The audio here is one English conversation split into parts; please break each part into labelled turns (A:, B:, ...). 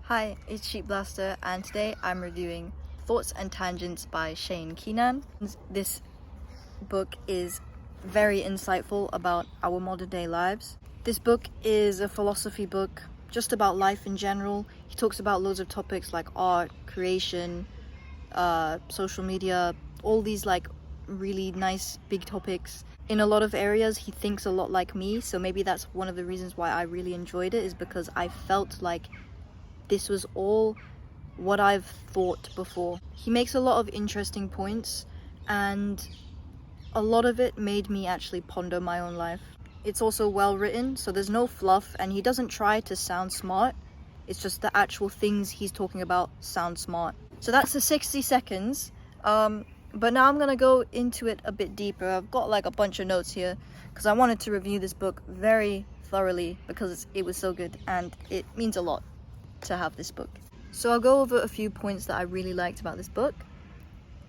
A: Hi, it's Sheep Blaster, and today I'm reviewing Thoughts and Tangents by Shane Keenan. This book is very insightful about our modern day lives. This book is a philosophy book just about life in general. He talks about loads of topics like art, creation, social media, all these like really nice big topics. In a lot of areas he thinks a lot like me, so maybe that's one of the reasons why I really enjoyed it, is because I felt like this was all what I've thought before. He makes a lot of interesting points, and a lot of it made me actually ponder my own life. It's also well written, so there's no fluff, and he doesn't try to sound smart. It's just the actual things he's talking about sound smart. So that's the 60 seconds. But now I'm gonna go into it a bit deeper. I've got like a bunch of notes here because I wanted to review this book very thoroughly because it was so good and it means a lot to have this book. So I'll go over a few points that I really liked about this book.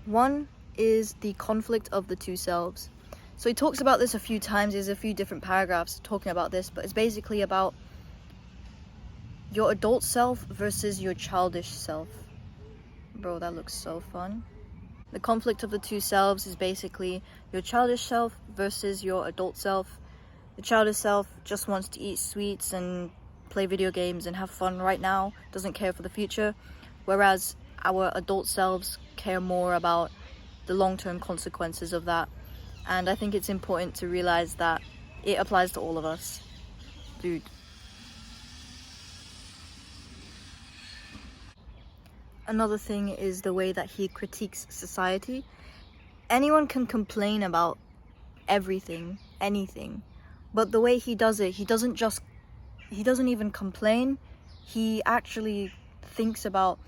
A: One is the conflict of the two selves. So he talks about this a few times. There's a few different paragraphs talking about this, but it's basically about your adult self versus your childish self. Bro, that looks so fun. The conflict of the two selves is basically your childish self versus your adult self. The childish self just wants to eat sweets and play video games and have fun right now, doesn't care for the future, whereas our adult selves care more about the long-term consequences of that. And I think it's important to realize that it applies to all of us. Dude. Another thing is the way that he critiques society. Anyone can complain about everything, anything, but the way he does it, he doesn't even complain. He actually thinks about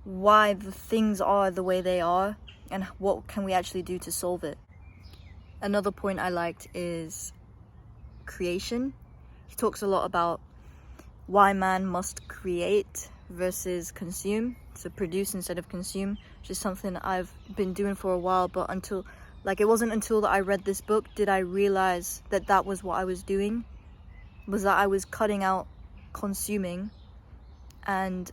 A: why the things are the way they are and what can we actually do to solve it. Another point I liked is creation. He talks a lot about why man must create versus consume, so produce instead of consume, which is something I've been doing for a while, but it wasn't until that I read this book did I realize that that was what I was doing, was that I was cutting out consuming and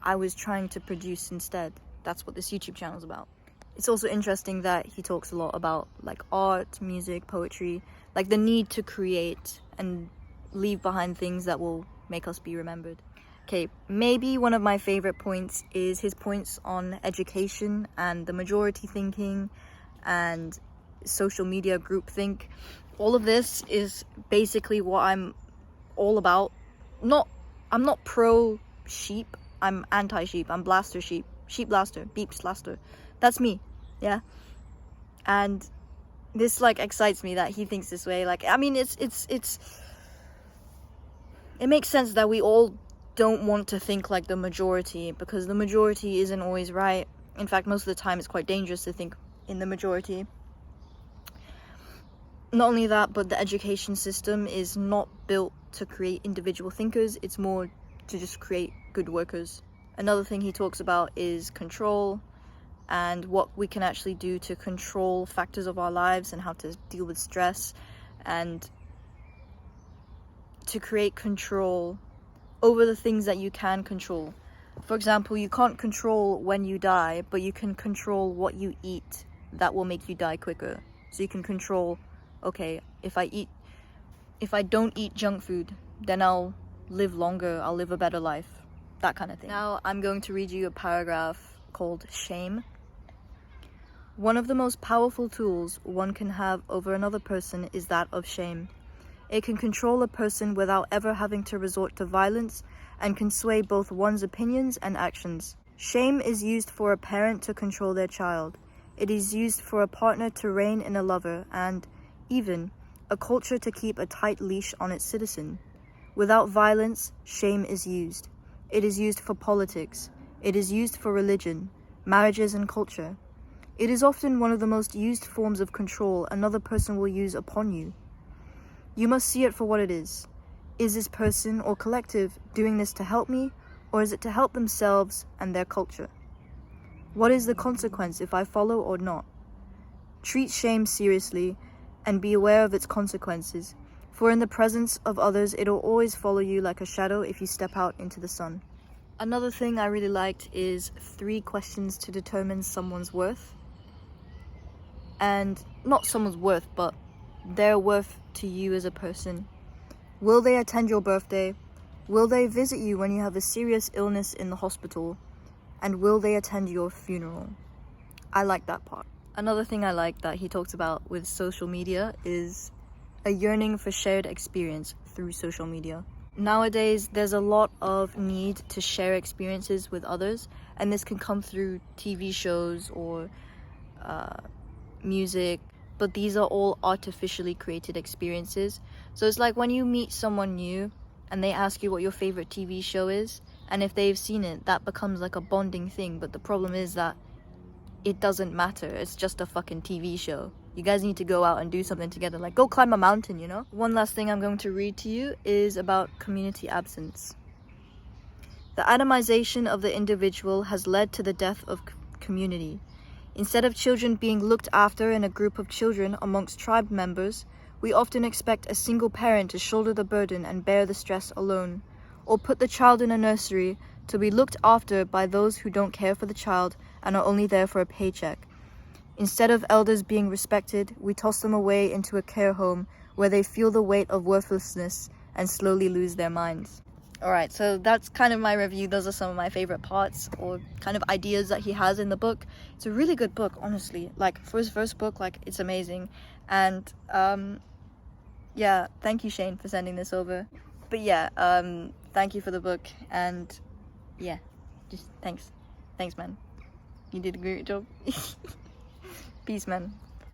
A: I was trying to produce instead. That's what this YouTube channel is about. It's also interesting that he talks a lot about like art, music, poetry, like the need to create and leave behind things that will make us be remembered. Okay, maybe one of my favorite points is his points on education and the majority thinking and social media groupthink. All of this is basically what I'm all about. I'm not pro sheep, I'm anti sheep, I'm blaster sheep, sheep blaster, beep slaster. That's me, yeah. And this like excites me that he thinks this way. Like, I mean, it makes sense that we all don't want to think like the majority, because the majority isn't always right. In fact, most of the time it's quite dangerous to think in the majority. Not only that, but the education system is not built to create individual thinkers, it's more to just create good workers. Another thing he talks about is control and what we can actually do to control factors of our lives and how to deal with stress and to create control over the things that you can control. For example, you can't control when you die, but you can control what you eat that will make you die quicker. So you can control, okay, if I don't eat junk food, then I'll live longer, I'll live a better life, that kind of thing. Now I'm going to read you a paragraph called Shame. One of the most powerful tools one can have over another person is that of shame. It can control a person without ever having to resort to violence and can sway both one's opinions and actions. Shame is used for a parent to control their child. It is used for a partner to rein in a lover and, even, a culture to keep a tight leash on its citizen. Without violence, shame is used. It is used for politics. It is used for religion, marriages, and culture. It is often one of the most used forms of control another person will use upon you. You must see it for what it is. Is this person or collective doing this to help me, or is it to help themselves and their culture? What is the consequence if I follow or not? Treat shame seriously and be aware of its consequences, For in the presence of others, it'll always follow you like a shadow if you step out into the sun. Another thing I really liked is 3 questions to determine someone's worth. And not someone's worth, but their worth to you as a person. Will they attend your birthday? Will they visit you when you have a serious illness in the hospital? And will they attend your funeral? I like that part. Another thing I like that he talks about with social media is a yearning for shared experience through social media. Nowadays, there's a lot of need to share experiences with others, and this can come through TV shows or music, but these are all artificially created experiences. So it's like when you meet someone new and they ask you what your favorite TV show is, and if they've seen it, that becomes like a bonding thing. But the problem is that it doesn't matter. It's just a fucking TV show. You guys need to go out and do something together, like go climb a mountain, you know? One last thing I'm going to read to you is about community absence. The atomization of the individual has led to the death of community. Instead of children being looked after in a group of children amongst tribe members, we often expect a single parent to shoulder the burden and bear the stress alone, or put the child in a nursery to be looked after by those who don't care for the child and are only there for a paycheck. Instead of elders being respected, we toss them away into a care home where they feel the weight of worthlessness and slowly lose their minds. Alright, so that's kind of my review. Those are some of my favorite parts or kind of ideas that he has in the book. It's a really good book, honestly. Like, for his first book, like, it's amazing. And, yeah, thank you, Shane, for sending this over. But yeah, thank you for the book, and yeah, just thanks. Thanks, man. You did a great job. Peace, man.